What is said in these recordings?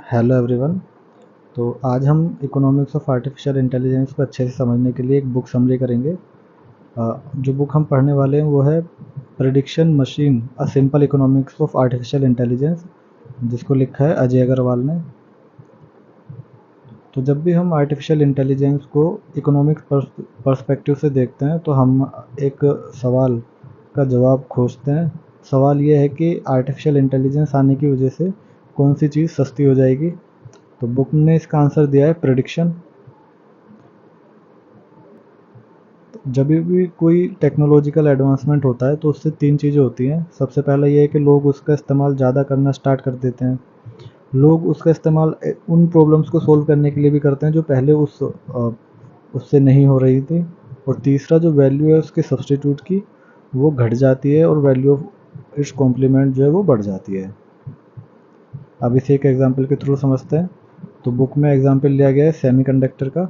Hello everyone. तो आज हम इकोनॉमिक्स ऑफ आर्टिफिशियल इंटेलिजेंस को अच्छे से समझने के लिए एक बुक समरी करेंगे। जो बुक हम पढ़ने वाले हैं वो है prediction machine a simple economics of artificial intelligence, जिसको लिखा है अजय अग्रवाल ने। तो जब भी हम आर्टिफिशियल इंटेलिजेंस को इकोनॉमिक्स पर्सपेक्टिव से देखते हैं तो हम एक सवाल का जवाब खोजते हैं। सवाल ये है कि आर्टिफिशियल इंटेलिजेंस आने की वजह से कौन सी चीज़ सस्ती हो जाएगी। तो बुक ने इसका आंसर दिया है प्रेडिक्शन। जब भी कोई टेक्नोलॉजिकल एडवांसमेंट होता है तो उससे तीन चीज़ें होती हैं। सबसे पहला ये है कि लोग उसका इस्तेमाल ज़्यादा करना स्टार्ट कर देते हैं। लोग उसका इस्तेमाल उन प्रॉब्लम्स को सोल्व करने के लिए भी करते हैं जो पहले उससे नहीं हो रही थी। और तीसरा जो वैल्यू है उसके सब्स्टिट्यूट की वो घट जाती है और वैल्यू ऑफ इट्स कॉम्प्लीमेंट जो है वो बढ़ जाती है। अब इसे एक एग्जांपल के थ्रू समझते हैं। तो बुक में एग्जांपल लिया गया है सेमीकंडक्टर का।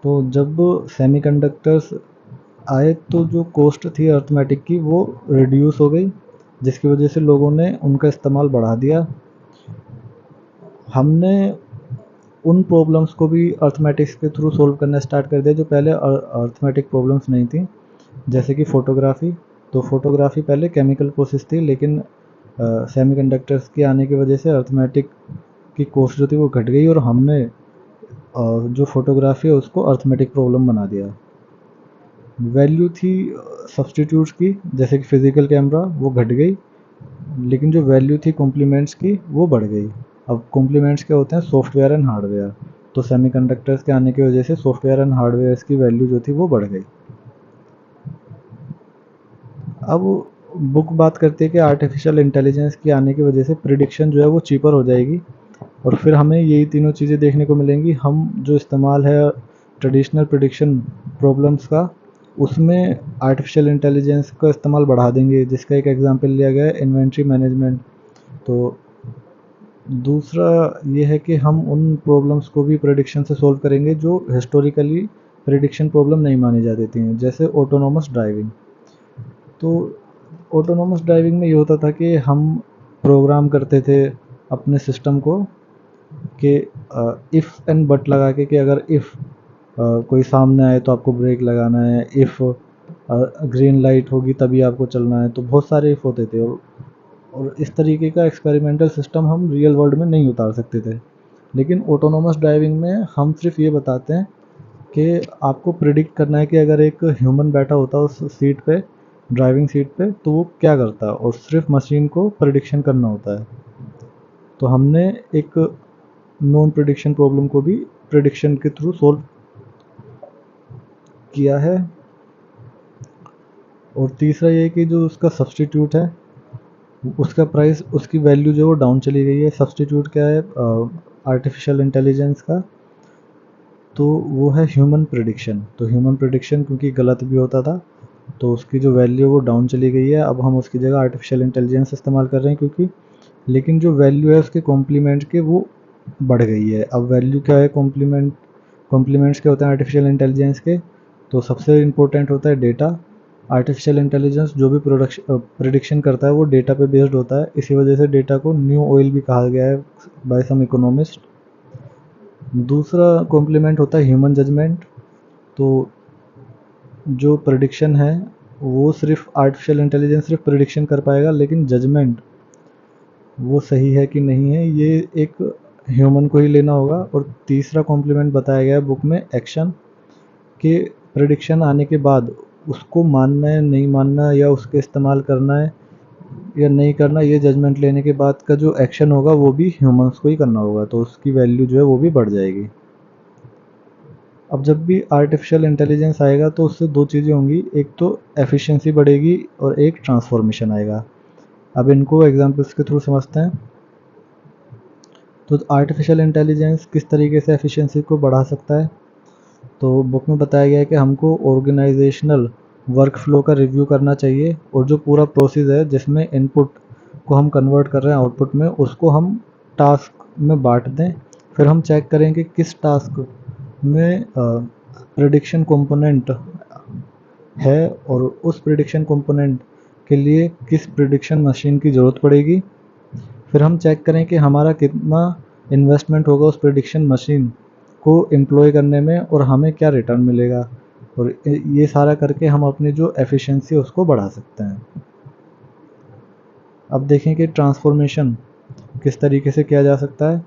तो जब सेमीकंडक्टर्स आए तो जो कॉस्ट थी अर्थमेटिक की वो रिड्यूस हो गई, जिसकी वजह से लोगों ने उनका इस्तेमाल बढ़ा दिया। हमने उन प्रॉब्लम्स को भी अर्थमेटिक्स के थ्रू सॉल्व करना स्टार्ट कर दिया जो पहले अर्थमेटिक प्रॉब्लम्स नहीं थी, जैसे कि फ़ोटोग्राफी। तो फ़ोटोग्राफी पहले केमिकल प्रोसेस थी, लेकिन सेमीकंडक्टर्स के आने की वजह से अर्थमेटिक की कॉस्ट जो थी वो घट गई और हमने जो फोटोग्राफी है उसको अर्थमेटिक प्रॉब्लम बना दिया। वैल्यू थी सब्स्टिट्यूट्स की, जैसे कि फिजिकल कैमरा, वो घट गई, लेकिन जो वैल्यू थी कॉम्प्लीमेंट्स की वो बढ़ गई। अब कॉम्प्लीमेंट्स क्या होते हैं? Software and hardware. तो सेमीकंडक्टर्स के आने की वजह से सॉफ्टवेयर एंड हार्डवेयर की वैल्यू जो थी वो बढ़ गई। अब बुक बात करती है कि आर्टिफिशियल इंटेलिजेंस की आने की वजह से प्रिडिक्शन जो है वो चीपर हो जाएगी और फिर हमें यही तीनों चीज़ें देखने को मिलेंगी। हम जो इस्तेमाल है ट्रेडिशनल प्रिडिक्शन प्रॉब्लम्स का, उसमें आर्टिफिशियल इंटेलिजेंस का इस्तेमाल बढ़ा देंगे, जिसका एक एग्जांपल लिया गया है इन्वेंट्री मैनेजमेंट। तो दूसरा ये है कि हम उन प्रॉब्लम्स को भी प्रेडिक्शन से सॉल्व करेंगे जो हिस्टोरिकली प्रेडिक्शन प्रॉब्लम नहीं मानी जाती थी, जैसे ऑटोनोमस ड्राइविंग। तो ऑटोनोमस ड्राइविंग में ये होता था कि हम प्रोग्राम करते थे अपने सिस्टम को कि इफ़ एंड बट लगा के, कि अगर इफ़ कोई सामने आए तो आपको ब्रेक लगाना है, इफ़ ग्रीन लाइट होगी तभी आपको चलना है। तो बहुत सारे इफ़ होते थे और इस तरीके का एक्सपेरिमेंटल सिस्टम हम रियल वर्ल्ड में नहीं उतार सकते थे। लेकिन ऑटोनोमस ड्राइविंग में हम सिर्फ ये बताते हैं कि आपको प्रिडिक्ट करना है कि अगर एक ह्यूमन बैठा होता है उस सीट पे, ड्राइविंग सीट पे, तो वो क्या करता है, और सिर्फ मशीन को प्रिडिक्शन करना होता है। तो हमने एक नॉन प्रिडिक्शन प्रॉब्लम को भी प्रिडिक्शन के थ्रू सॉल्व किया है। और तीसरा ये कि जो उसका सब्स्टिट्यूट है उसका प्राइस, उसकी वैल्यू जो वो डाउन चली गई है। सब्स्टिट्यूट क्या है आर्टिफिशियल इंटेलिजेंस का? तो वो है ह्यूमन प्रिडिक्शन। तो ह्यूमन प्रिडिक्शन क्योंकि गलत भी होता था तो उसकी जो वैल्यू वो डाउन चली गई है। अब हम उसकी जगह आर्टिफिशियल इंटेलिजेंस इस्तेमाल कर रहे हैं क्योंकि, लेकिन जो वैल्यू है उसके कॉम्प्लीमेंट के वो बढ़ गई है। अब वैल्यू क्या है? कॉम्प्लीमेंट्स क्या होते हैं आर्टिफिशियल इंटेलिजेंस के? तो सबसे इम्पोर्टेंट होता है डेटा। आर्टिफिशियल इंटेलिजेंस जो भी प्रिडिक्शन करता है वो डेटा पे बेस्ड होता है, इसी वजह से डेटा को न्यू ऑयल भी कहा गया है बाय सम इकोनॉमिस्ट। दूसरा कॉम्प्लीमेंट होता है ह्यूमन जजमेंट। तो जो प्रिडिक्शन है वो सिर्फ आर्टिफिशियल इंटेलिजेंस सिर्फ प्रिडिक्शन कर पाएगा, लेकिन जजमेंट वो सही है कि नहीं है ये एक ह्यूमन को ही लेना होगा। और तीसरा कॉम्प्लीमेंट बताया गया है बुक में एक्शन, कि प्रिडिक्शन आने के बाद उसको मानना है नहीं मानना, या उसके इस्तेमाल करना है या नहीं करना, ये जजमेंट लेने के बाद का जो एक्शन होगा वो भी ह्यूमंस को ही करना होगा, तो उसकी वैल्यू जो है वो भी बढ़ जाएगी। अब जब भी आर्टिफिशियल इंटेलिजेंस आएगा तो उससे दो चीज़ें होंगी, एक तो एफिशिएंसी बढ़ेगी और एक ट्रांसफॉर्मेशन आएगा। अब इनको एग्जांपल्स के थ्रू समझते हैं। तो आर्टिफिशियल इंटेलिजेंस किस तरीके से एफिशिएंसी को बढ़ा सकता है? तो बुक में बताया गया है कि हमको ऑर्गेनाइजेशनल वर्क फ्लो का रिव्यू करना चाहिए, और जो पूरा प्रोसेस है जिसमें इनपुट को हम कन्वर्ट कर रहे हैं आउटपुट में, उसको हम टास्क में बांट दें। फिर हम चेक करें कि किस टास्क में प्रिडिक्शन कंपोनेंट है और उस प्रिडिक्शन कंपोनेंट के लिए किस प्रिडिक्शन मशीन की ज़रूरत पड़ेगी। फिर हम चेक करें कि हमारा कितना इन्वेस्टमेंट होगा उस प्रिडिक्शन मशीन को एम्प्लॉय करने में और हमें क्या रिटर्न मिलेगा, और ये सारा करके हम अपनी जो एफिशिएंसी है उसको बढ़ा सकते हैं। अब देखें कि ट्रांसफॉर्मेशन किस तरीके से किया जा सकता है।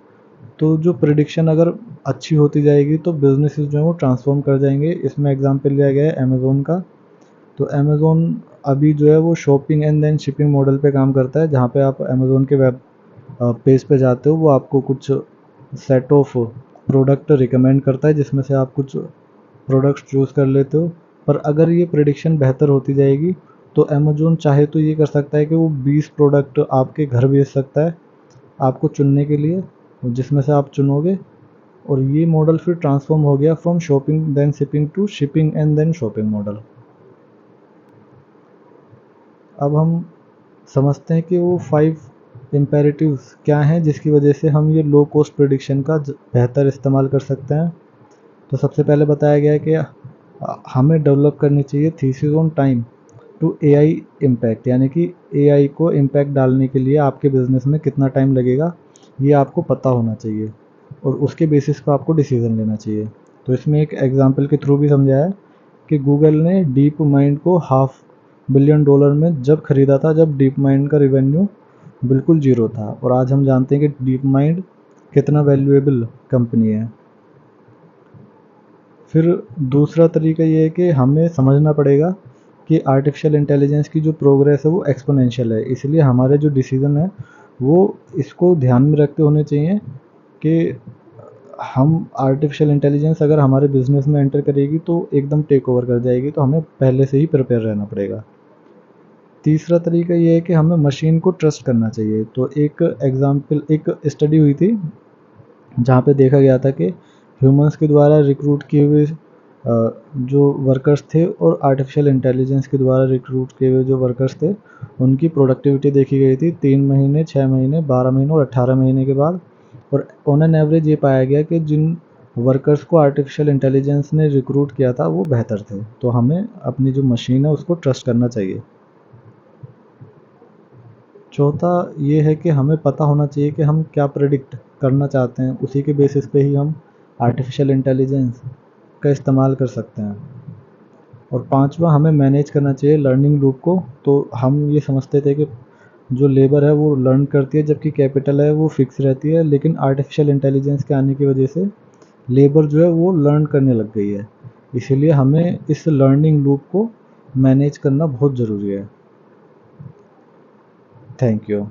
तो जो प्रिडिक्शन अगर अच्छी होती जाएगी तो बिजनेसेस जो है वो ट्रांसफॉर्म कर जाएंगे। इसमें एग्जांपल लिया गया है अमेज़ोन का। तो अमेज़ोन अभी जो है वो shopping and then shipping model पे काम करता है, जहाँ पे आप अमेज़ोन के वेब पेज पे जाते हो, वो आपको कुछ सेट ऑफ प्रोडक्ट रिकमेंड करता है जिसमें से आप कुछ प्रोडक्ट्स चूज़ कर लेते हो। पर अगर ये प्रिडिक्शन बेहतर होती जाएगी तो अमेज़ोन चाहे तो ये कर सकता है कि वो 20 प्रोडक्ट आपके घर भेज सकता है आपको चुनने के लिए, जिसमें से आप चुनोगे। और ये मॉडल फिर ट्रांसफॉर्म हो गया from shopping then shipping to shipping and then shopping model. अब हम समझते हैं कि वो 5 इम्पेरेटिव्स क्या हैं जिसकी वजह से हम ये लो कॉस्ट प्रिडिक्शन का बेहतर इस्तेमाल कर सकते हैं। तो सबसे पहले बताया गया है कि हमें डेवलप करनी चाहिए thesis on time to AI impact, यानी कि एआई को इम्पैक्ट डालने के लिए आपके बिजनेस में कितना टाइम लगेगा ये आपको पता होना चाहिए, और उसके बेसिस पर आपको डिसीजन लेना चाहिए। तो इसमें एक एग्जांपल के थ्रू भी समझाया है कि गूगल ने डीप माइंड को $500 million में जब खरीदा था, जब डीप माइंड का रिवेन्यू बिल्कुल जीरो था, और आज हम जानते हैं कि डीप माइंड कितना वैल्यूएबल कंपनी है। फिर दूसरा तरीका ये है कि हमें समझना पड़ेगा कि आर्टिफिशियल इंटेलिजेंस की जो प्रोग्रेस है वो एक्सपोनेंशियल है, इसलिए हमारे जो डिसीजन है वो इसको ध्यान में रखते होने चाहिए कि हम आर्टिफिशियल इंटेलिजेंस अगर हमारे बिजनेस में एंटर करेगी तो एकदम टेक ओवर कर जाएगी, तो हमें पहले से ही प्रिपेयर रहना पड़ेगा। तीसरा तरीका ये है कि हमें मशीन को ट्रस्ट करना चाहिए। तो एक स्टडी हुई थी जहाँ पे देखा गया था कि ह्यूमंस के द्वारा रिक्रूट किए हुए जो वर्कर्स थे और आर्टिफिशियल इंटेलिजेंस के द्वारा रिक्रूट किए हुए जो वर्कर्स थे, उनकी प्रोडक्टिविटी देखी गई थी 3 महीने, 6 महीने, 12 महीने और 18 महीने के बाद। और ऑन एन एवरेज ये पाया गया कि जिन वर्कर्स को आर्टिफिशियल इंटेलिजेंस ने रिक्रूट किया था वो बेहतर थे। तो हमें अपनी जो मशीन है उसको ट्रस्ट करना चाहिए। चौथा ये है कि हमें पता होना चाहिए कि हम क्या प्रेडिक्ट करना चाहते हैं, उसी के बेसिस पे ही हम आर्टिफिशियल इंटेलिजेंस का इस्तेमाल कर सकते हैं। और पांचवा, हमें मैनेज करना चाहिए लर्निंग लूप को। तो हम ये समझते थे कि जो लेबर है वो लर्न करती है जबकि कैपिटल है वो फिक्स रहती है, लेकिन आर्टिफिशियल इंटेलिजेंस के आने की वजह से लेबर जो है वो लर्न करने लग गई है। इसीलिए हमें इस लर्निंग लूप को मैनेज करना बहुत ज़रूरी है। Thank you.